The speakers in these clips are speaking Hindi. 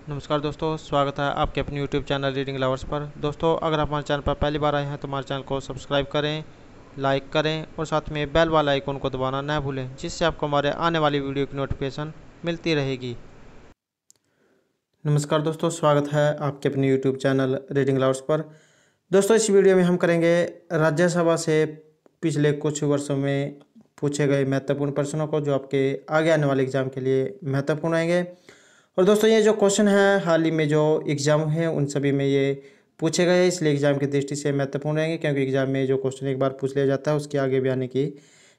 नमस्कार दोस्तों, स्वागत है आपके अपने YouTube चैनल रीडिंग लवर्स पर। दोस्तों, अगर आप हमारे चैनल पर पहली बार आए हैं तो हमारे चैनल को सब्सक्राइब करें, लाइक करें और साथ में बेल वाला आइकन को दबाना न भूलें, जिससे आपको हमारे आने वाली वीडियो की नोटिफिकेशन मिलती रहेगी। नमस्कार दोस्तों, स्वागत है आपके अपने YouTube चैनल रीडिंग लवर्स पर। दोस्तों, इस वीडियो में हम करेंगे राज्यसभा से पिछले कुछ वर्षों में पूछे गए महत्वपूर्ण प्रश्नों को, जो आपके आगे आने वाले एग्जाम के लिए महत्वपूर्ण रहेंगे। और दोस्तों, ये जो क्वेश्चन है हाल ही में जो एग्ज़ाम है उन सभी में ये पूछे गए हैं, इसलिए एग्ज़ाम की दृष्टि से महत्वपूर्ण रहेंगे, क्योंकि एग्ज़ाम में जो क्वेश्चन एक बार पूछ लिया जाता है उसके आगे भी आने की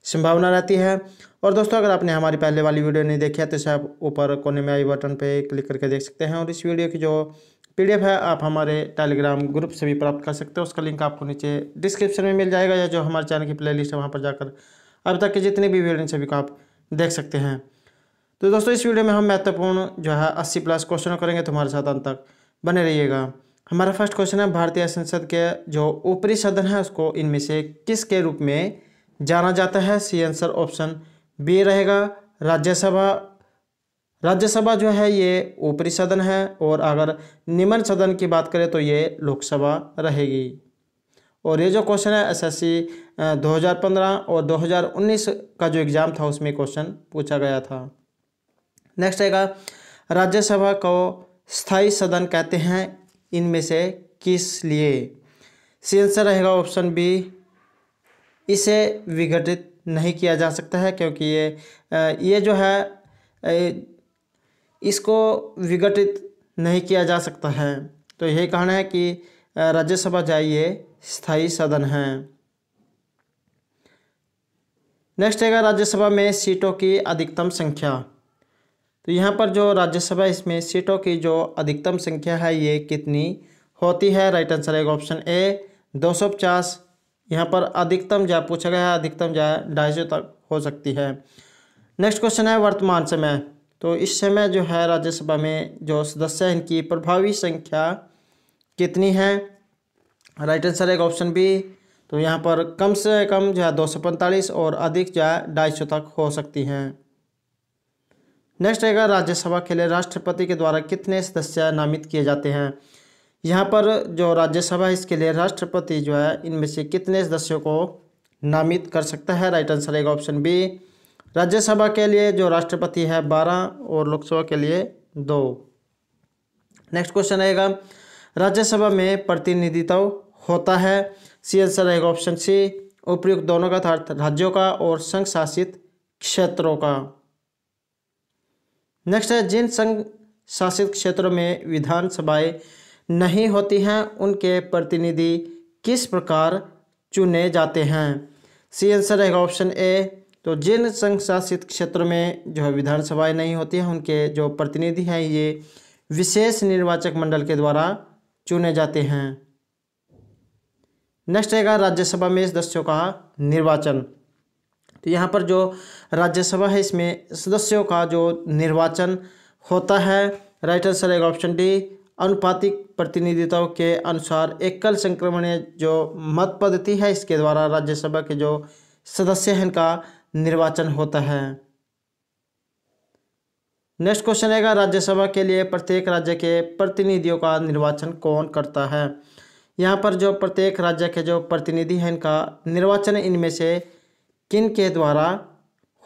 संभावना रहती है। और दोस्तों, अगर आपने हमारी पहले वाली वीडियो नहीं देखी है तो इसे आप ऊपर कोने में आई बटन पे क्लिक करके देख सकते हैं। और इस वीडियो की जो PDF है आप हमारे टेलीग्राम ग्रुप से भी प्राप्त कर सकते हो। उसका लिंक आपको नीचे डिस्क्रिप्शन में मिल जाएगा, या जो हमारे चैनल की प्लेलिस्ट है वहाँ पर जाकर अब तक के जितने भी वीडियो सभी को आप देख सकते हैं। तो दोस्तों, इस वीडियो में हम महत्वपूर्ण जो है 80+ क्वेश्चन करेंगे, तो हमारे साथ अंत तक बने रहिएगा। हमारा फर्स्ट क्वेश्चन है, भारतीय संसद के जो ऊपरी सदन है उसको इनमें से किसके रूप में जाना जाता है? सी आंसर ऑप्शन बी रहेगा, राज्यसभा। राज्यसभा जो है ये ऊपरी सदन है, और अगर निम्न सदन की बात करें तो ये लोकसभा रहेगी। और ये जो क्वेश्चन है SSC 2015 और 2019 का जो एग्ज़ाम था उसमें क्वेश्चन पूछा गया था। नेक्स्ट रहेगा, राज्यसभा को स्थायी सदन कहते हैं, इनमें से किस लिए? सी आंसर रहेगा ऑप्शन बी, इसे विघटित नहीं किया जा सकता है, क्योंकि ये जो है इसको विघटित नहीं किया जा सकता है। तो यही कहना है कि राज्यसभा जो है ये स्थायी सदन है। नेक्स्ट रहेगा, राज्यसभा में सीटों की अधिकतम संख्या। तो यहाँ पर जो राज्यसभा इसमें सीटों की जो अधिकतम संख्या है ये कितनी होती है? राइट आंसर है ऑप्शन ए 250। यहाँ पर अधिकतम जो पूछा गया है, अधिकतम जो है 250 तक हो सकती है। नेक्स्ट क्वेश्चन है, वर्तमान समय। तो इस समय जो है राज्यसभा में जो सदस्य हैं इनकी प्रभावी संख्या कितनी है? राइट आंसर है ऑप्शन बी। तो यहाँ पर कम से कम जो है 245 और अधिक जो है 250 तक हो सकती हैं। नेक्स्ट रहेगा, राज्यसभा के लिए राष्ट्रपति के द्वारा कितने सदस्य नामित किए जाते हैं? यहाँ पर जो राज्यसभा है इसके लिए राष्ट्रपति जो है इनमें से कितने सदस्यों को नामित कर सकता है? राइट आंसर है ऑप्शन बी। राज्यसभा के लिए जो राष्ट्रपति है 12 और लोकसभा के लिए 2। नेक्स्ट क्वेश्चन रहेगा, राज्यसभा में प्रतिनिधित्व होता है? सी आंसर रहेगा ऑप्शन सी, उपयुक्त दोनों का अर्थ राज्यों का और संघ शासित क्षेत्रों का। नेक्स्ट है, जिन संघ शासित क्षेत्रों में विधानसभाएं नहीं होती हैं उनके प्रतिनिधि किस प्रकार चुने जाते हैं? सी आंसर रहेगा ऑप्शन ए। तो जिन संघ शासित क्षेत्रों में जो विधानसभाएं नहीं होती हैं उनके जो प्रतिनिधि हैं ये विशेष निर्वाचक मंडल के द्वारा चुने जाते हैं। नेक्स्ट रहेगा, राज्यसभा में सदस्यों का निर्वाचन। तो यहाँ पर जो राज्यसभा है इसमें सदस्यों का जो निर्वाचन होता है, राइट आंसर है ऑप्शन डी, अनुपातिक प्रतिनिधित्व के अनुसार एकल संक्रमणीय जो मत पद्धति है इसके द्वारा राज्यसभा के जो सदस्य हैं इनका निर्वाचन होता है। नेक्स्ट क्वेश्चन रहेगा, राज्यसभा के लिए प्रत्येक राज्य के प्रतिनिधियों का निर्वाचन कौन करता है? यहाँ पर जो प्रत्येक राज्य के जो प्रतिनिधि हैं इनका निर्वाचन इनमें से किन के द्वारा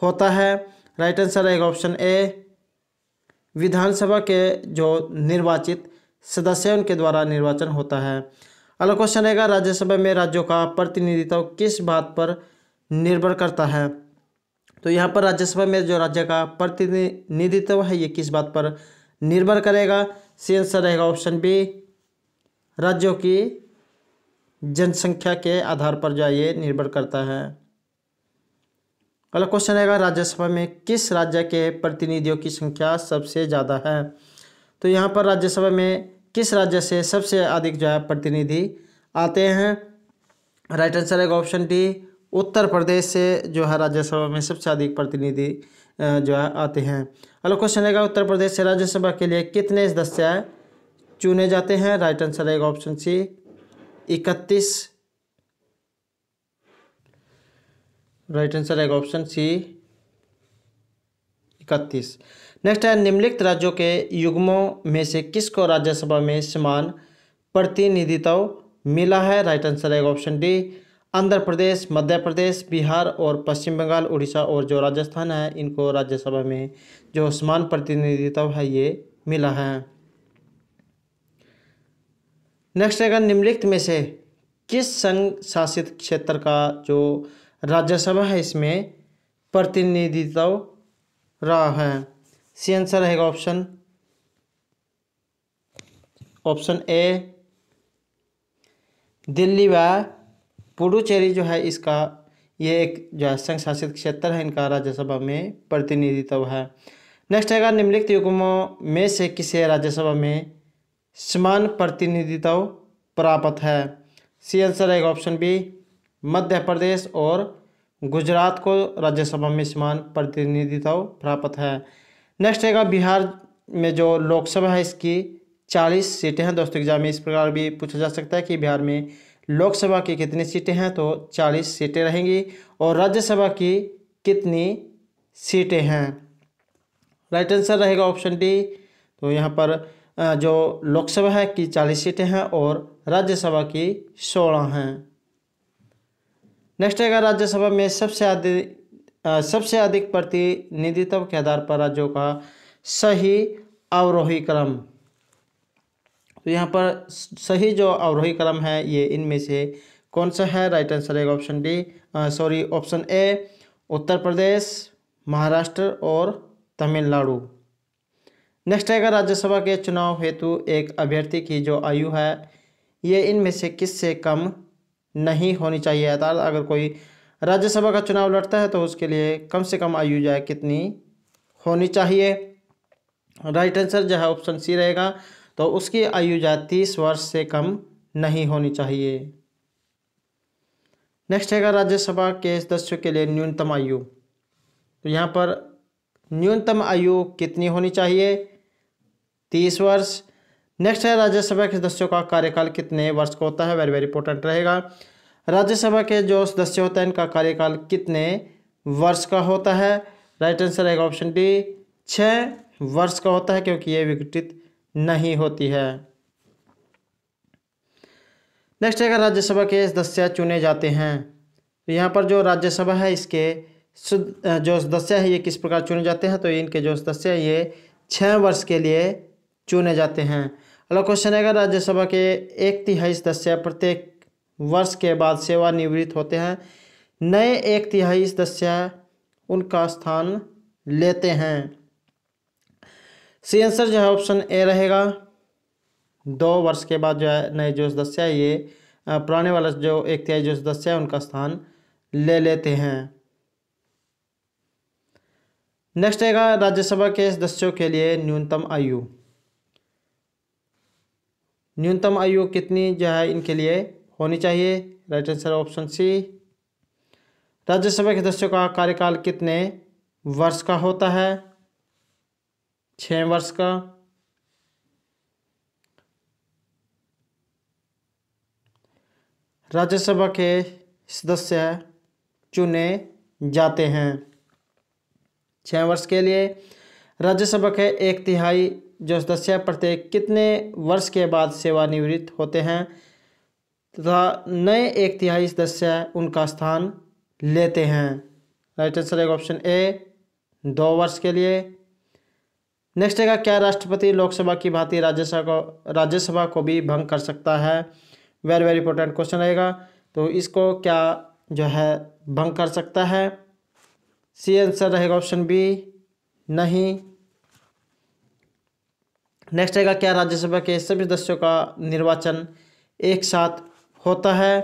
होता है? राइट आंसर रहेगा ऑप्शन ए, विधानसभा के जो निर्वाचित सदस्य हैं उनके द्वारा निर्वाचन होता है। अगला क्वेश्चन रहेगा, राज्यसभा में राज्यों का प्रतिनिधित्व किस बात पर निर्भर करता है? तो यहाँ पर राज्यसभा में जो राज्य का प्रतिनिधित्व है ये किस बात पर निर्भर करेगा? सी आंसर रहेगा ऑप्शन बी, राज्यों की जनसंख्या के आधार पर जो ये निर्भर करता है। अगला क्वेश्चन रहेगा, राज्यसभा में किस राज्य के प्रतिनिधियों की संख्या सबसे ज़्यादा है? तो यहाँ पर राज्यसभा में किस राज्य से सबसे अधिक जो है प्रतिनिधि आते हैं? राइट आंसर है ऑप्शन डी, उत्तर प्रदेश से जो है राज्यसभा में सबसे अधिक प्रतिनिधि जो है आते हैं। अगला क्वेश्चन रहेगा, उत्तर प्रदेश से राज्यसभा के लिए कितने सदस्य चुने जाते हैं? राइट आंसर रहेगा ऑप्शन सी, 31। राइट आंसर रहेगा ऑप्शन सी, 31। नेक्स्ट है निम्नलिखित राज्यों के युग्मों में से किसको राज्यसभा में समान प्रतिनिधित्व मिला है? राइट आंसर है ऑप्शन डी, आंध्र प्रदेश, मध्य प्रदेश, बिहार और पश्चिम बंगाल, उड़ीसा और जो राजस्थान है, इनको राज्यसभा में जो समान प्रतिनिधित्व है ये मिला है। नेक्स्ट है निम्नलिखित में से किस संघ शासित क्षेत्र का जो राज्यसभा है इसमें प्रतिनिधित्व रहा है? सी आंसर रहेगा ऑप्शन ए, दिल्ली व पुडुचेरी जो है इसका ये एक जो है संघ शासित क्षेत्र है, इनका राज्यसभा में प्रतिनिधित्व है। नेक्स्ट है निम्नलिखित युग्मों में से किसे राज्यसभा में समान प्रतिनिधित्व प्राप्त है? सी आंसर रहेगा ऑप्शन बी, मध्य प्रदेश और गुजरात को राज्यसभा में समान प्रतिनिधित्व प्राप्त है। नेक्स्ट है बिहार में जो लोकसभा है इसकी 40 सीटें हैं। दोस्तों एग्जाम में इस प्रकार भी पूछा जा सकता है कि बिहार में लोकसभा की कितनी सीटें हैं, तो 40 सीटें रहेंगी और राज्यसभा की कितनी सीटें हैं? राइट आंसर रहेगा ऑप्शन डी। तो यहाँ पर जो लोकसभा है की 40 सीटें हैं और राज्यसभा की 16 हैं। नेक्स्ट है राज्यसभा में सबसे अधिक प्रतिनिधित्व के आधार पर राज्यों का सही अवरोही क्रम। तो यहाँ पर सही जो अवरोही क्रम है ये इनमें से कौन सा है? राइट आंसर है ऑप्शन ए, उत्तर प्रदेश, महाराष्ट्र और तमिलनाडु। नेक्स्ट है राज्यसभा के चुनाव हेतु एक अभ्यर्थी की जो आयु है ये इनमें से किससे कम नहीं होनी चाहिए? अर्थात अगर कोई राज्यसभा का चुनाव लड़ता है तो उसके लिए कम से कम आयु जो है कितनी होनी चाहिए? राइट आंसर जो है ऑप्शन सी रहेगा। तो उसकी आयु जो है 30 वर्ष से कम नहीं होनी चाहिए। नेक्स्ट है राज्यसभा के सदस्यों के लिए न्यूनतम आयु। तो यहाँ पर न्यूनतम आयु कितनी होनी चाहिए? 30 वर्ष। नेक्स्ट है राज्यसभा के सदस्यों का कार्यकाल कितने वर्ष का होता है? वेरी वेरी इंपॉर्टेंट रहेगा। राज्यसभा के जो सदस्य होते हैं इनका कार्यकाल कितने वर्ष का होता है? राइट आंसर रहेगा ऑप्शन डी, 6 वर्ष का होता है, क्योंकि ये विघटित नहीं होती है। नेक्स्ट है राज्यसभा के सदस्य चुने जाते हैं। तो यहाँ पर जो राज्यसभा है इसके जो सदस्य है ये किस प्रकार चुने जाते हैं? तो इनके जो सदस्य है ये 6 वर्ष के लिए चुने जाते हैं। अगला क्वेश्चन है राज्यसभा के 1/3 सदस्य प्रत्येक वर्ष के बाद सेवानिवृत्त होते हैं, नए 1/3 सदस्य उनका स्थान लेते हैं। सी आंसर जो है ऑप्शन ए रहेगा, 2 वर्ष के बाद जो है नए जो सदस्य है ये पुराने वाला जो 1/3 जो सदस्य है उनका स्थान ले लेते हैं। नेक्स्ट है राज्यसभा के सदस्यों के लिए न्यूनतम आयु। न्यूनतम आयु कितनी जो है इनके लिए होनी चाहिए? Right answer option C. Rajya Sabha के सदस्यों का कार्यकाल कितने वर्ष का होता है? 6 वर्ष का। राज्यसभा के सदस्य चुने जाते हैं 6 वर्ष के लिए। राज्यसभा के 1/3 जो सदस्य प्रत्येक कितने वर्ष के बाद सेवानिवृत्त होते हैं तथा नए 1/3 सदस्य उनका स्थान लेते हैं? राइट आंसर है ऑप्शन ए, 2 वर्ष के लिए। नेक्स्ट है क्या राष्ट्रपति लोकसभा की भांति राज्यसभा को भी भंग कर सकता है? वेरी वेरी इंपॉर्टेंट क्वेश्चन रहेगा। तो इसको क्या जो है भंग कर सकता है? सी आंसर रहेगा ऑप्शन बी, नहीं। नेक्स्ट है क्या राज्यसभा के सभी सदस्यों का निर्वाचन एक साथ होता है?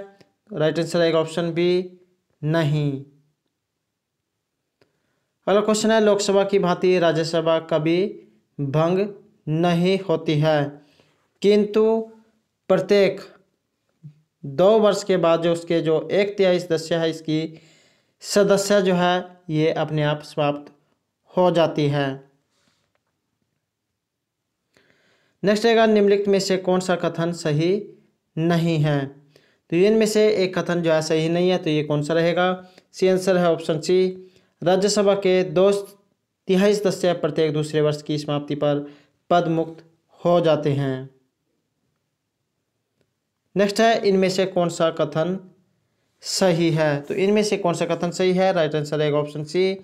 राइट आंसर रहेगा ऑप्शन बी, नहीं। अगला क्वेश्चन है लोकसभा की भांति राज्यसभा कभी भंग नहीं होती है, किंतु प्रत्येक 2 वर्ष के बाद जो उसके जो 1/3 सदस्य है इसकी सदस्य जो है ये अपने आप समाप्त हो जाती है। नेक्स्ट है निम्नलिखित में से कौन सा कथन सही नहीं है? तो इनमें से एक कथन जो है सही नहीं है, तो ये कौन सा रहेगा? सी आंसर है ऑप्शन सी, राज्यसभा के 2 तिहाई सदस्य प्रत्येक दूसरे वर्ष की समाप्ति पर पद मुक्त हो जाते हैं। नेक्स्ट है, इनमें से कौन सा कथन सही है? तो इनमें से कौन सा कथन सही है? राइट आंसर है ऑप्शन सी।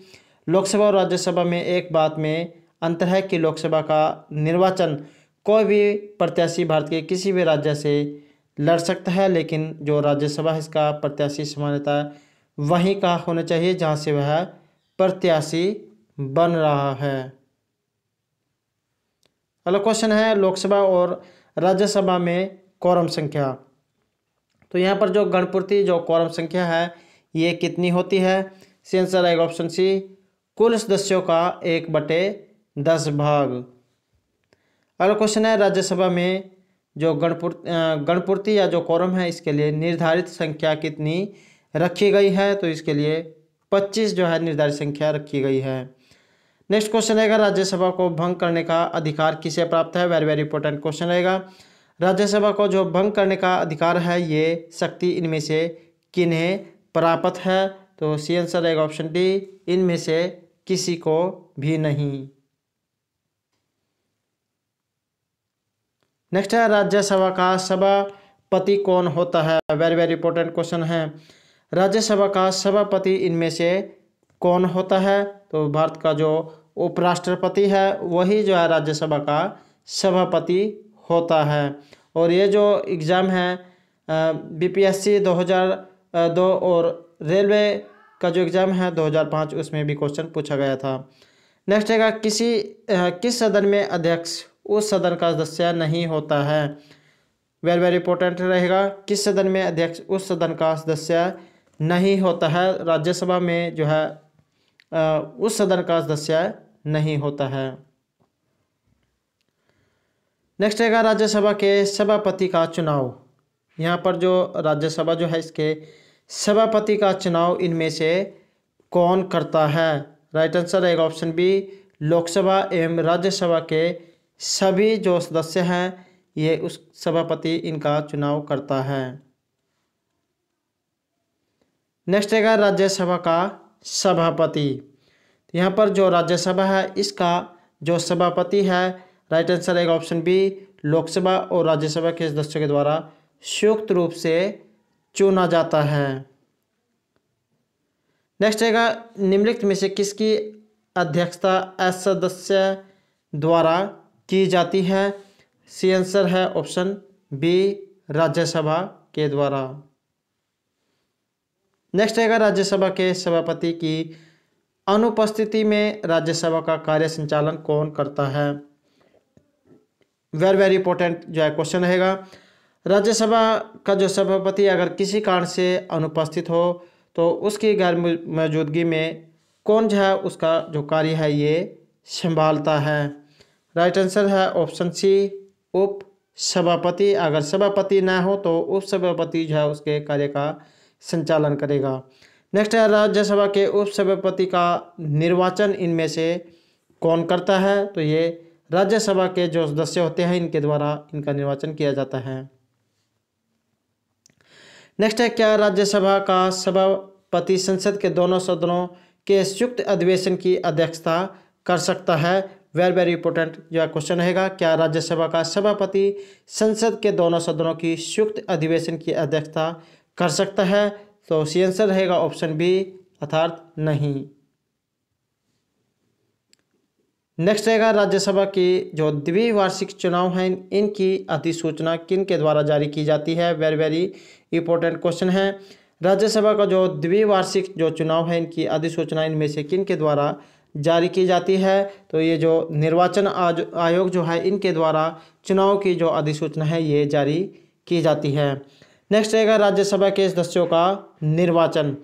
लोकसभा और राज्यसभा में एक बात में अंतर है कि लोकसभा का निर्वाचन कोई भी प्रत्याशी भारत के किसी भी राज्य से लड़ सकता है, लेकिन जो राज्यसभा है इसका प्रत्याशी सामान्यतः वहीं का होना चाहिए जहां से वह प्रत्याशी बन रहा है। अगला क्वेश्चन है, लोकसभा और राज्यसभा में क्वारम संख्या। तो यहाँ पर जो गणपूर्ति जो क्वारम संख्या है ये कितनी होती है? सी आंसर आएगा ऑप्शन सी, कुल सदस्यों का 1/10 भाग। अगला क्वेश्चन है, राज्यसभा में जो गणपूर्ति या जो क्वारम है इसके लिए निर्धारित संख्या कितनी रखी गई है? तो इसके लिए 25 जो है निर्धारित संख्या रखी गई है। नेक्स्ट क्वेश्चन रहेगा, राज्यसभा को भंग करने का अधिकार किसे प्राप्त है? वेरी वेरी इंपॉर्टेंट क्वेश्चन रहेगा। राज्यसभा को जो भंग करने का अधिकार है ये शक्ति इनमें से किन्हें प्राप्त है? तो सी आंसर रहेगा ऑप्शन डी, इनमें से किसी को भी नहीं। नेक्स्ट है, राज्यसभा का सभापति कौन होता है? वेरी वेरी इंपॉर्टेंट क्वेश्चन है। राज्यसभा का सभापति इनमें से कौन होता है? तो भारत का जो उपराष्ट्रपति है वही जो है राज्यसभा का सभापति होता है। और ये जो एग्ज़ाम है बीपीएससी 2002 और रेलवे का जो एग्ज़ाम है 2005 उसमें भी क्वेश्चन पूछा गया था। नेक्स्ट है, किस सदन में अध्यक्ष उस सदन का सदस्य नहीं होता है? वेरी वेरी इंपॉर्टेंट रहेगा, किस सदन में अध्यक्ष उस सदन का सदस्य नहीं होता है? राज्यसभा में जो है उस सदन का सदस्य नहीं होता है। नेक्स्ट रहेगा, राज्यसभा के सभापति का चुनाव। यहाँ पर जो राज्यसभा जो है इसके सभापति का चुनाव इनमें से कौन करता है? राइट आंसर रहेगा ऑप्शन बी, लोकसभा एवं राज्यसभा के सभी जो सदस्य हैं ये उस सभापति इनका चुनाव करता है। नेक्स्ट रहेगा, राज्यसभा का सभापति। यहाँ पर जो राज्यसभा है इसका जो सभापति है राइट आंसर रहेगा ऑप्शन बी, लोकसभा और राज्यसभा के सदस्यों के द्वारा संयुक्त रूप से चुना जाता है। नेक्स्ट रहेगा, निम्नलिखित में से किसकी अध्यक्षता सदस्य द्वारा की जाती है? सी आंसर है ऑप्शन बी, राज्यसभा के द्वारा। नेक्स्ट रहेगा, राज्यसभा के सभापति की अनुपस्थिति में राज्यसभा का कार्य संचालन कौन करता है? वेरी वेरी इंपॉर्टेंट जो है क्वेश्चन रहेगा। राज्यसभा का जो सभापति अगर किसी कारण से अनुपस्थित हो तो उसकी गैर मौजूदगी में कौन जो है उसका जो कार्य है ये संभालता है? राइट आंसर है ऑप्शन सी, उप सभापति। अगर सभापति ना हो तो उप सभापति जो है उसके कार्य का संचालन करेगा। नेक्स्ट है, राज्यसभा के उप सभापति का निर्वाचन इनमें से कौन करता है? तो ये राज्यसभा के जो सदस्य होते हैं इनके द्वारा इनका निर्वाचन किया जाता है। नेक्स्ट है, क्या राज्यसभा का सभापति संसद के दोनों सदनों के संयुक्त अधिवेशन की अध्यक्षता कर सकता है? वेरी वेरी इंपॉर्टेंट जो क्वेश्चन रहेगा, क्या राज्यसभा का सभापति संसद के दोनों सदनों की संयुक्त अधिवेशन की अध्यक्षता कर सकता है? तो सी आंसर रहेगा ऑप्शन बी, अर्थात नहीं। नेक्स्ट रहेगा, राज्यसभा की जो द्विवार्षिक चुनाव हैं इनकी अधिसूचना किन के द्वारा जारी की जाती है? वेरी वेरी इंपॉर्टेंट क्वेश्चन है। राज्यसभा का जो द्विवार्षिक जो चुनाव है इनकी अधिसूचना इनमें से किन के द्वारा जारी की जाती है? तो ये जो निर्वाचन आयोग जो है इनके द्वारा चुनाव की जो अधिसूचना है ये जारी की जाती है। नेक्स्ट रहेगा, राज्यसभा के सदस्यों का निर्वाचन।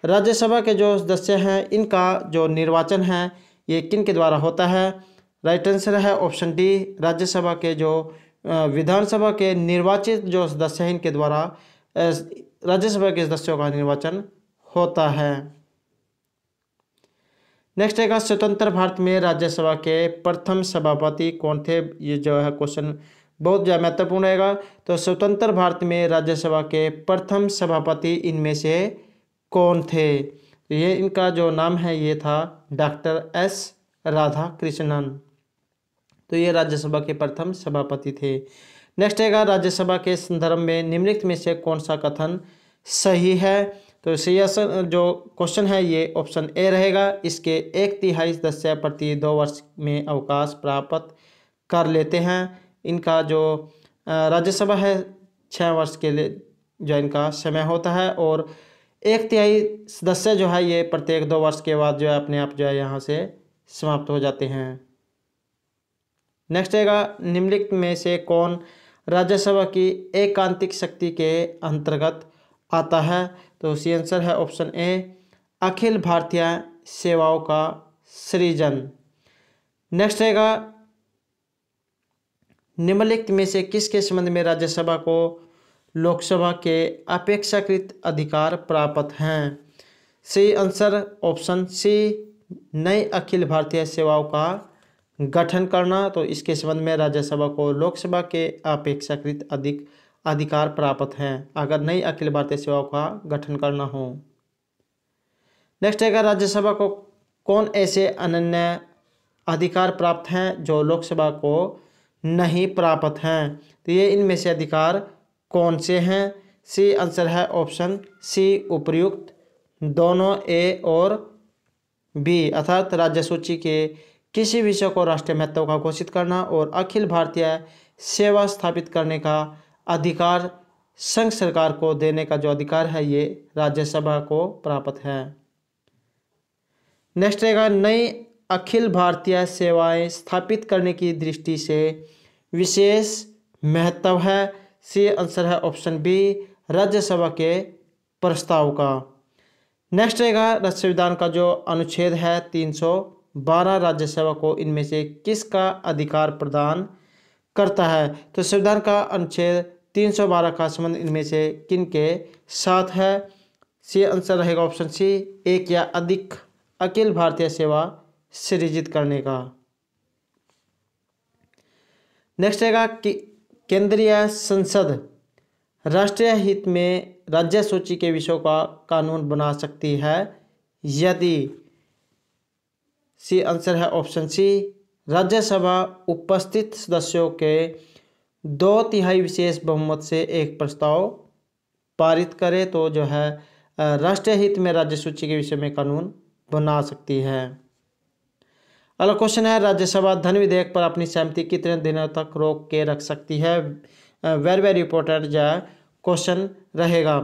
राज्यसभा के जो सदस्य हैं इनका जो निर्वाचन है ये किन के द्वारा होता है? राइट आंसर है ऑप्शन डी, राज्यसभा के जो विधानसभा के निर्वाचित जो सदस्य हैं इनके द्वारा राज्यसभा के सदस्यों का निर्वाचन होता है। नेक्स्ट है, स्वतंत्र भारत में राज्यसभा के प्रथम सभापति कौन थे? ये जो है क्वेश्चन बहुत ज़्यादा महत्वपूर्ण रहेगा। तो स्वतंत्र भारत में राज्यसभा के प्रथम सभापति इनमें से कौन थे? तो ये इनका जो नाम है ये था डॉक्टर एस राधा कृष्णन। तो ये राज्यसभा के प्रथम सभापति थे। नेक्स्ट रहेगा राज्यसभा के संदर्भ में निम्नलिखित में से कौन सा कथन सही है। तो सही आंसर जो क्वेश्चन है ये ऑप्शन ए रहेगा। इसके 1/3 सदस्य प्रति 2 वर्ष में अवकाश प्राप्त कर लेते हैं। इनका जो राज्यसभा है 6 वर्ष के लिए जो इनका समय होता है और 1/3 सदस्य जो है ये प्रत्येक 2 वर्ष के बाद जो है अपने आप जो है यहाँ से समाप्त हो जाते हैं। नेक्स्ट रहेगा निम्नलिखित में से कौन राज्यसभा की एकांतिक शक्ति के अंतर्गत आता है। तो सी आंसर है ऑप्शन ए अखिल भारतीय सेवाओं का सृजन। नेक्स्ट रहेगा निम्नलिखित में से किसके संबंध में राज्यसभा को लोकसभा के अपेक्षाकृत अधिकार प्राप्त हैं। सी आंसर ऑप्शन सी नई अखिल भारतीय सेवाओं का गठन करना। तो इसके संबंध में राज्यसभा को लोकसभा के अपेक्षाकृत अधिक अधिकार प्राप्त हैं अगर नई अखिल भारतीय सेवाओं का गठन करना हो। नेक्स्ट है राज्यसभा को कौन ऐसे अनन्य अधिकार प्राप्त हैं जो लोकसभा को नहीं प्राप्त हैं। तो ये इनमें से अधिकार कौन से हैं। सी आंसर है ऑप्शन सी उपर्युक्त दोनों ए और बी अर्थात राज्य सूची के किसी विषय को राष्ट्रीय महत्व का घोषित करना और अखिल भारतीय सेवा स्थापित करने का अधिकार संघ सरकार को देने का जो अधिकार है ये राज्यसभा को प्राप्त है। नेक्स्ट रहेगा नई अखिल भारतीय सेवाएं स्थापित करने की दृष्टि से विशेष महत्व है। सी आंसर है ऑप्शन बी राज्यसभा के प्रस्ताव का। नेक्स्ट रहेगा संविधान का जो अनुच्छेद है 312 राज्यसभा को इनमें से किसका अधिकार प्रदान करता है। तो संविधान का अनुच्छेद 312 का संबंध इनमें से किन के साथ है। सी आंसर रहेगा ऑप्शन सी एक या अधिक अखिल भारतीय सेवा सृजित करने का। नेक्स्ट रहेगा कि केंद्रीय संसद राष्ट्रीय हित में राज्य सूची के विषयों का कानून बना सकती है यदि। सी आंसर है ऑप्शन सी राज्यसभा उपस्थित सदस्यों के 2/3 विशेष बहुमत से एक प्रस्ताव पारित करे तो जो है राष्ट्रीय हित में राज्य सूची के विषय में कानून बना सकती है। अगला क्वेश्चन है राज्यसभा धन विधेयक पर अपनी सहमति कितने दिनों तक रोक के रख सकती है। वेरी इंपॉर्टेंट जो है क्वेश्चन रहेगा।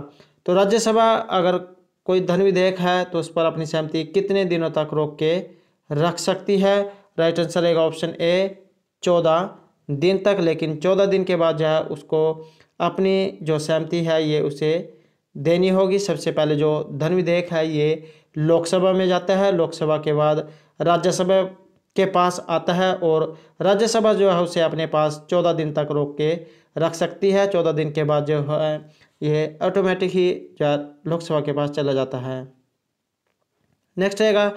तो राज्यसभा अगर कोई धन विधेयक है तो उस पर अपनी सहमति कितने दिनों तक रोक के रख सकती है। राइट आंसर रहेगा ऑप्शन ए 14 दिन तक। लेकिन 14 दिन के बाद जो है उसको अपनी जो सहमति है ये उसे देनी होगी। सबसे पहले जो धन विधेयक है ये लोकसभा में जाता है, लोकसभा के बाद राज्यसभा के पास आता है और राज्यसभा जो है उसे अपने पास 14 दिन तक रोक के रख सकती है। 14 दिन के बाद जो है ये ऑटोमेटिक ही जो लोकसभा के पास चला जाता है। नेक्स्ट रहेगा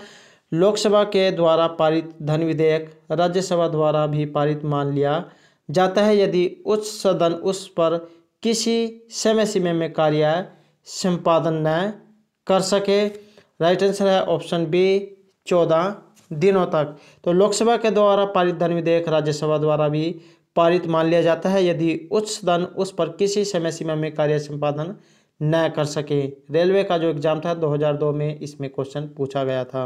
लोकसभा के द्वारा पारित धन विधेयक राज्यसभा द्वारा भी पारित मान लिया जाता है यदि उच्च सदन उस पर किसी समय सीमा में कार्य संपादन न कर सके। राइट आंसर है ऑप्शन बी 14 दिनों तक। तो लोकसभा के द्वारा पारित धन विधेयक राज्यसभा द्वारा भी पारित मान लिया जाता है यदि उच्च सदन उस पर किसी समय सीमा में कार्य संपादन न कर सके। रेलवे का जो एग्जाम था 2002 में इसमें क्वेश्चन पूछा गया था।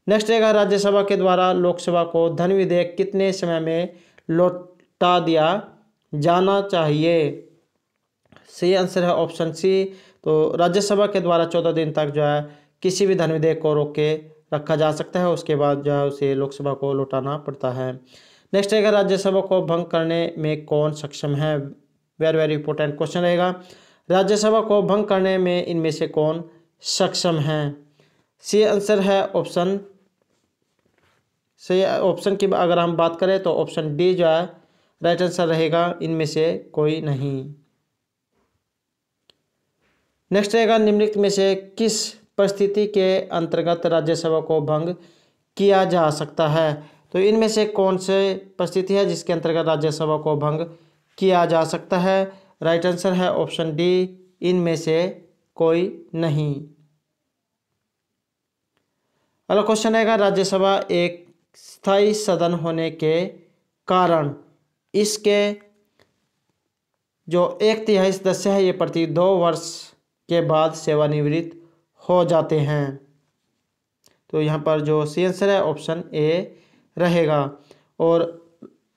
नेक्स्ट रहेगा राज्यसभा के द्वारा लोकसभा को धन विधेयक कितने समय में लौटा दिया जाना चाहिए। सही आंसर है ऑप्शन सी। तो राज्यसभा के द्वारा 14 दिन तक जो है किसी भी धन विधेयक को रोक के रखा जा सकता है, उसके बाद जो है उसे लोकसभा को लौटाना पड़ता है। नेक्स्ट रहेगा राज्यसभा को भंग करने में कौन सक्षम है। वेरी इंपॉर्टेंट क्वेश्चन रहेगा। राज्यसभा को भंग करने में इनमें से कौन सक्षम है। सी आंसर है ऑप्शन से ऑप्शन की अगर हम बात करें तो ऑप्शन डी जो है राइट आंसर रहेगा, इनमें से कोई नहीं। नेक्स्ट रहेगा निम्नलिखित में से किस परिस्थिति के अंतर्गत राज्यसभा को भंग किया जा सकता है। तो इनमें से कौन से परिस्थिति है जिसके अंतर्गत राज्यसभा को भंग किया जा सकता है। राइट आंसर है ऑप्शन डी इनमें से कोई नहीं। अगला क्वेश्चन रहेगा राज्यसभा एक स्थायी सदन होने के कारण इसके जो 1/3 सदस्य है ये प्रति 2 वर्ष के बाद सेवानिवृत्त हो जाते हैं। तो यहाँ पर जो सी आंसर है ऑप्शन ए रहेगा। और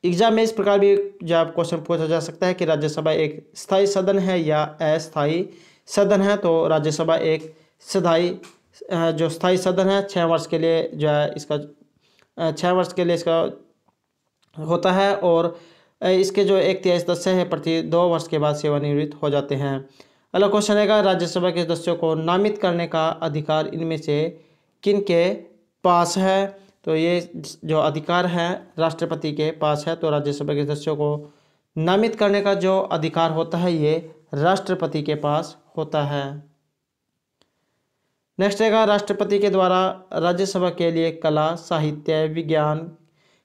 एग्जाम में इस प्रकार भी जब क्वेश्चन पूछा जा सकता है कि राज्यसभा एक स्थायी सदन है या अस्थायी सदन है, तो राज्यसभा एक जो स्थायी सदन है 6 वर्ष के लिए जो है इसका 6 वर्ष के लिए इसका होता है। और इसके जो 1/3 सदस्य है प्रति 2 वर्ष के बाद सेवानिवृत्त हो जाते हैं। अगला क्वेश्चन है राज्यसभा के सदस्यों को नामित करने का अधिकार इनमें से किन के पास है। तो ये जो अधिकार है राष्ट्रपति के पास है। तो राज्यसभा के सदस्यों को नामित करने का जो अधिकार होता है ये राष्ट्रपति के पास होता है। नेक्स्ट रहेगा राष्ट्रपति के द्वारा राज्यसभा के लिए कला, साहित्य, विज्ञान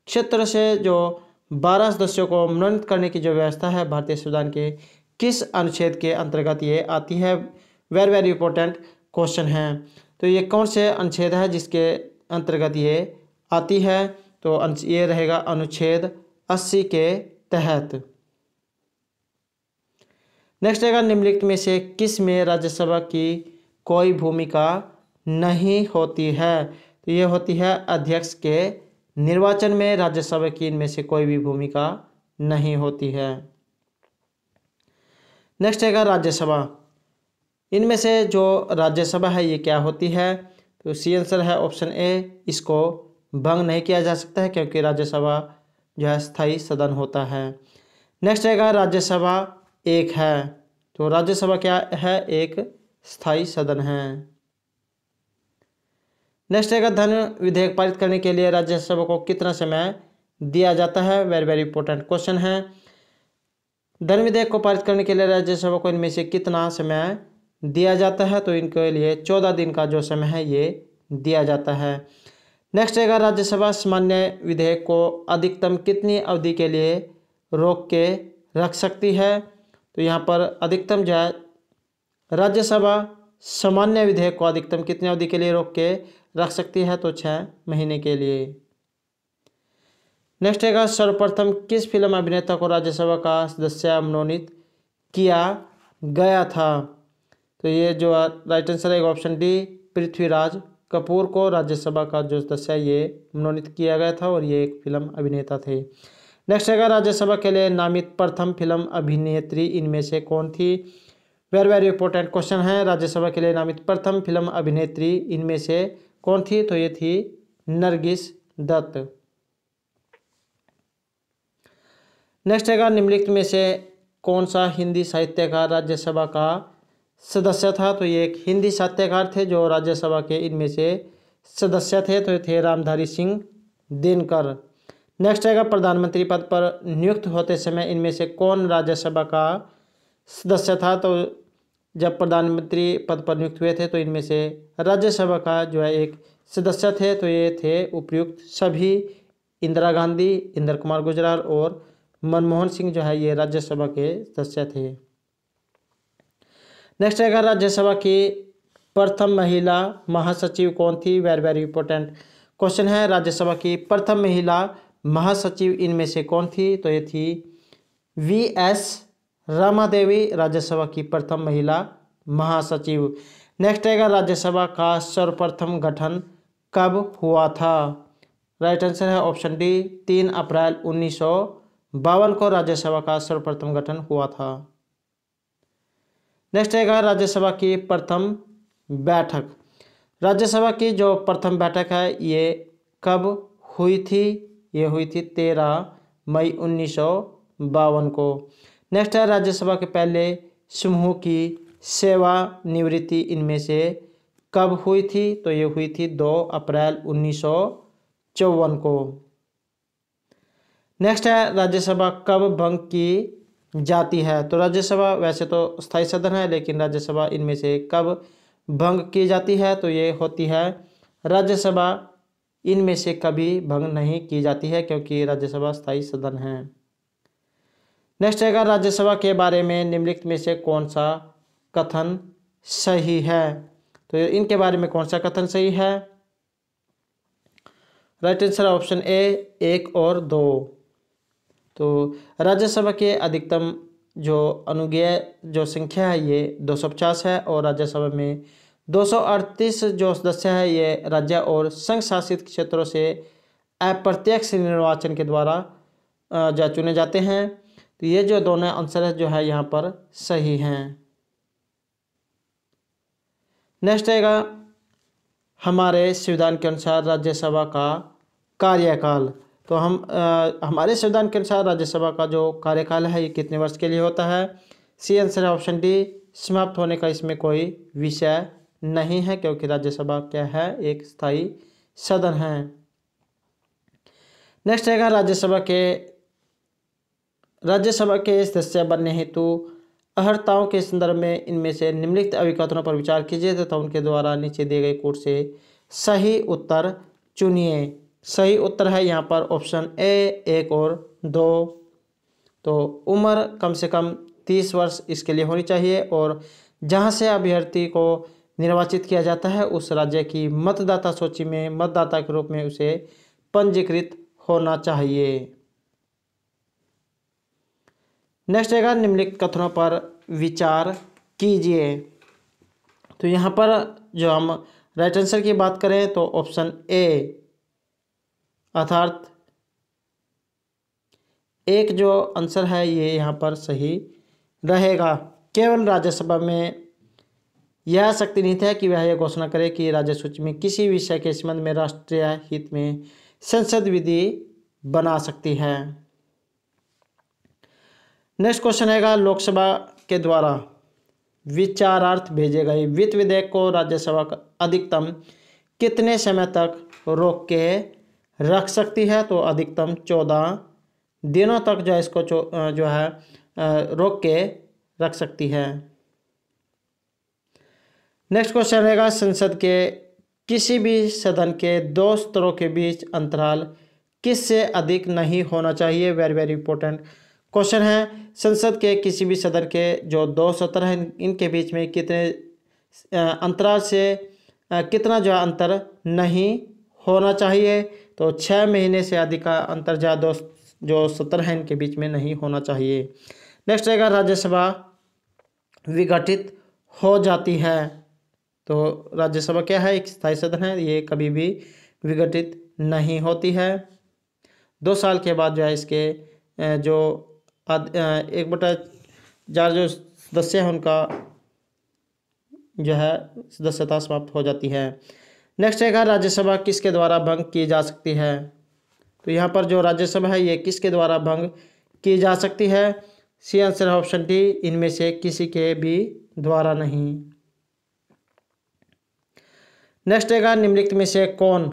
क्षेत्र से जो 12 सदस्यों को मनोनीत करने की जो व्यवस्था है भारतीय संविधान के किस अनुच्छेद के अंतर्गत ये आती है। वेरी इंपॉर्टेंट क्वेश्चन है। तो ये कौन से अनुच्छेद है जिसके अंतर्गत ये आती है। तो ये रहेगा अनुच्छेद 80 के तहत। नेक्स्ट रहेगा निम्नलिखित में से किस में राज्यसभा की कोई भूमिका नहीं होती है। तो ये होती है अध्यक्ष के निर्वाचन में राज्यसभा की इनमें से कोई भी भूमिका नहीं होती है। नेक्स्ट रहेगा राज्यसभा। इनमें से जो राज्यसभा है ये क्या होती है। तो सी आंसर है ऑप्शन ए, इसको भंग नहीं किया जा सकता है क्योंकि राज्यसभा जो है स्थायी सदन होता है। नेक्स्ट रहेगा राज्यसभा एक है। तो राज्यसभा क्या है, एक स्थायी सदन है। नेक्स्ट रहेगा धन विधेयक पारित करने के लिए राज्यसभा को कितना समय दिया जाता है। वेरी इंपॉर्टेंट क्वेश्चन है। धन विधेयक को पारित करने के लिए राज्यसभा को इनमें से कितना समय दिया जाता है। तो इनके लिए 14 दिन का जो समय है ये दिया जाता है। नेक्स्ट रहेगा राज्यसभा सामान्य विधेयक को अधिकतम कितनी अवधि के लिए रोक के रख सकती है। तो यहाँ पर अधिकतम जो है राज्यसभा सामान्य विधेयक को अधिकतम कितनी अवधि के लिए रोक के रख सकती है। तो 6 महीने के लिए। नेक्स्ट रहेगा सर्वप्रथम किस फिल्म अभिनेता को राज्यसभा का सदस्य मनोनीत किया गया था। तो ये जो राइट आंसर है ऑप्शन डी, पृथ्वीराज कपूर को राज्यसभा का जो सदस्य है ये मनोनीत किया गया था और ये एक फिल्म अभिनेता थे। नेक्स्ट रहेगा राज्यसभा के लिए नामित प्रथम फिल्म अभिनेत्री इनमें से कौन थी। वेरी इंपॉर्टेंट क्वेश्चन है। राज्यसभा के लिए नामित प्रथम फिल्म अभिनेत्री इनमें से कौन थी। तो ये थी नरगिस दत्त। नेक्स्ट रहेगा निम्नलिखित में से कौन सा हिंदी साहित्यकार राज्यसभा का सदस्य था। तो ये एक हिंदी साहित्यकार थे जो राज्यसभा के इनमें से सदस्य थे। तो ये थे रामधारी सिंह दिनकर। नेक्स्ट रहेगा प्रधानमंत्री पद पर नियुक्त होते समय इनमें से कौन राज्यसभा का सदस्य था। तो जब प्रधानमंत्री पद पर नियुक्त हुए थे तो इनमें से राज्यसभा का जो है एक सदस्य थे। तो ये थे उपयुक्त सभी इंदिरा गांधी, इंद्र कुमार गुजराल और मनमोहन सिंह जो है ये राज्यसभा के सदस्य थे। नेक्स्ट रहेगा राज्यसभा की प्रथम महिला महासचिव कौन थी। वेरी इंपॉर्टेंट क्वेश्चन है। राज्यसभा की प्रथम महिला महासचिव इनमें से कौन थी। तो ये थी वी.एस. रामादेवी राज्यसभा की प्रथम महिला महासचिव। नेक्स्ट रहेगा राज्यसभा का सर्वप्रथम गठन कब हुआ था। राइट आंसर है ऑप्शन डी, 3 अप्रैल 1952 को राज्यसभा का सर्वप्रथम गठन हुआ था। नेक्स्ट रहेगा राज्यसभा की प्रथम बैठक। राज्यसभा की जो प्रथम बैठक है ये कब हुई थी। ये हुई थी 13 मई 1952 को। नेक्स्ट है राज्यसभा के पहले समूह की सेवानिवृत्ति इनमें से कब हुई थी। तो ये हुई थी 2 अप्रैल 1954 को। नेक्स्ट है राज्यसभा कब भंग की जाती है। तो राज्यसभा वैसे तो स्थायी सदन है लेकिन राज्यसभा इनमें से कब भंग की जाती है। तो ये होती है राज्यसभा इनमें से कभी भंग नहीं की जाती है क्योंकि राज्यसभा स्थायी सदन है। नेक्स्ट रहेगा राज्यसभा के बारे में निम्नलिखित में से कौन सा कथन सही है। तो इनके बारे में कौन सा कथन सही है। राइट आंसर ऑप्शन ए 1 और 2। तो राज्यसभा के अधिकतम जो अनुज्ञेय जो संख्या है ये 250 है और राज्यसभा में 238 जो सदस्य है ये राज्य और संघ शासित क्षेत्रों से अप्रत्यक्ष निर्वाचन के द्वारा जो चुने जाते हैं। तो ये जो दोनों आंसर जो है यहाँ पर सही हैं। नेक्स्ट आएगा हमारे संविधान के अनुसार राज्यसभा का कार्यकाल। तो हमारे संविधान के अनुसार राज्यसभा का जो कार्यकाल है ये कितने वर्ष के लिए होता है। सी आंसर है ऑप्शन डी, समाप्त होने का इसमें कोई विषय नहीं है क्योंकि राज्यसभा क्या है, एक स्थायी सदन है। नेक्स्ट आएगा राज्यसभा के सदस्य बनने हेतु अर्हताओं के संदर्भ में इनमें से निम्नलिखित अभिकथनों पर विचार कीजिए तथा उनके द्वारा नीचे दिए गए कोड से सही उत्तर चुनिए। सही उत्तर है यहाँ पर ऑप्शन ए 1 और 2। तो उम्र कम से कम 30 वर्ष इसके लिए होनी चाहिए और जहाँ से अभ्यर्थी को निर्वाचित किया जाता है उस राज्य की मतदाता सूची में मतदाता के रूप में उसे पंजीकृत होना चाहिए। नेक्स्ट आएगा निम्नलिखित कथनों पर विचार कीजिए। तो यहाँ पर जो हम राइट आंसर की बात करें तो ऑप्शन ए अर्थात 1 जो आंसर है ये यहाँ पर सही रहेगा। केवल राज्यसभा में यह शक्ति नहीं है कि वह यह घोषणा करे कि राज्य सूची में किसी विषय के संबंध में राष्ट्रीय हित में संसद विधि बना सकती है। नेक्स्ट क्वेश्चन आएगा लोकसभा के द्वारा विचारार्थ भेजे गए वित्त विधेयक को राज्यसभा अधिकतम कितने समय तक रोक के रख सकती है। तो अधिकतम 14 दिनों तक जो है इसको जो है रोक के रख सकती है। नेक्स्ट क्वेश्चन रहेगा संसद के किसी भी सदन के 2 स्तरों के बीच अंतराल किससे अधिक नहीं होना चाहिए। वेरी वेरी इंपॉर्टेंट क्वेश्चन है। संसद के किसी भी सदन के जो 2 सत्र हैं इनके बीच में कितने अंतराल से कितना जो अंतर नहीं होना चाहिए। तो 6 महीने से अधिक का अंतर जो सत्र हैं इनके बीच में नहीं होना चाहिए। नेक्स्ट रहेगा राज्यसभा विघटित हो जाती है। तो राज्यसभा क्या है, एक स्थायी सदन है, ये कभी भी विघटित नहीं होती है। 2 साल के बाद जो है इसके जो 1/4 जो सदस्य हैं उनका जो है सदस्यता समाप्त हो जाती है। नेक्स्ट है राज्यसभा किसके द्वारा भंग की जा सकती है। तो यहाँ पर जो राज्यसभा है ये किसके द्वारा भंग की जा सकती है। सी आंसर है ऑप्शन डी, इनमें से किसी के भी द्वारा नहीं। नेक्स्ट है निम्नलिखित में से कौन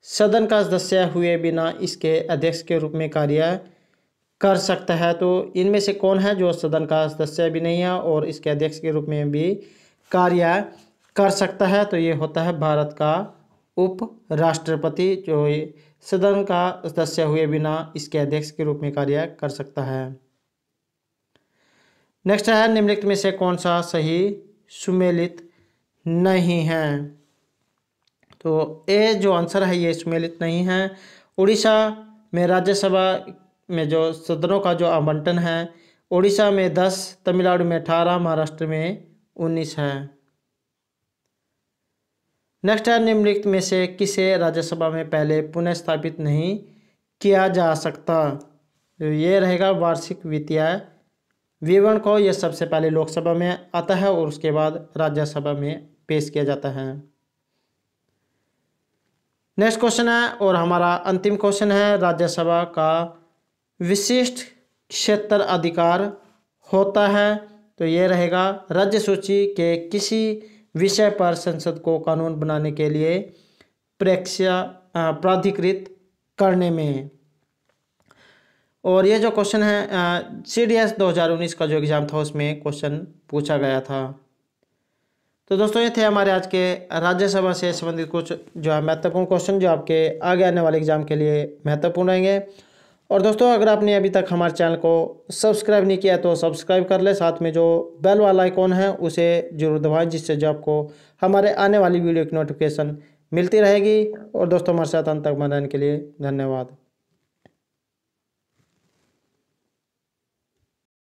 सदन का सदस्य हुए बिना इसके अध्यक्ष के रूप में कार्य कर सकता है। तो इनमें से कौन है जो सदन का सदस्य भी नहीं है और इसके अध्यक्ष के रूप में भी कार्य कर सकता है। तो ये होता है भारत का उप राष्ट्रपति, जो सदन का सदस्य हुए बिना इसके अध्यक्ष के रूप में कार्य कर सकता है। नेक्स्ट है निम्नलिखित में से कौन सा सही सुमेलित नहीं है। तो ए जो आंसर है ये सुमेलित नहीं है। उड़ीसा में राज्यसभा में जो सदनों का जो आवंटन है उड़ीसा में 10, तमिलनाडु में 18, महाराष्ट्र में 19 है। नेक्स्ट है निम्नलिखित में से किसे राज्यसभा में पहले पुनः स्थापित नहीं किया जा सकता। तो ये रहेगा वार्षिक वित्तीय विवरण को, यह सबसे पहले लोकसभा में आता है और उसके बाद राज्यसभा में पेश किया जाता है। नेक्स्ट क्वेश्चन है और हमारा अंतिम क्वेश्चन है, राज्यसभा का विशिष्ट क्षेत्र अधिकार होता है। तो ये रहेगा राज्य सूची के किसी विषय पर संसद को कानून बनाने के लिए प्राधिकृत करने में। और ये जो क्वेश्चन है CDS 2019 का जो एग्ज़ाम था उसमें क्वेश्चन पूछा गया था। तो दोस्तों ये थे हमारे आज के राज्यसभा से संबंधित कुछ जो है महत्वपूर्ण क्वेश्चन जो आपके आगे आने वाले एग्जाम के लिए महत्वपूर्ण रहेंगे। और दोस्तों अगर आपने अभी तक हमारे चैनल को सब्सक्राइब नहीं किया तो सब्सक्राइब कर ले, साथ में जो बेल वाला आइकॉन है उसे जरूर दबाएं जिससे जो आपको हमारे आने वाली वीडियो की नोटिफिकेशन मिलती रहेगी। और दोस्तों हमारे साथ अंत तक बने रहने के लिए धन्यवाद।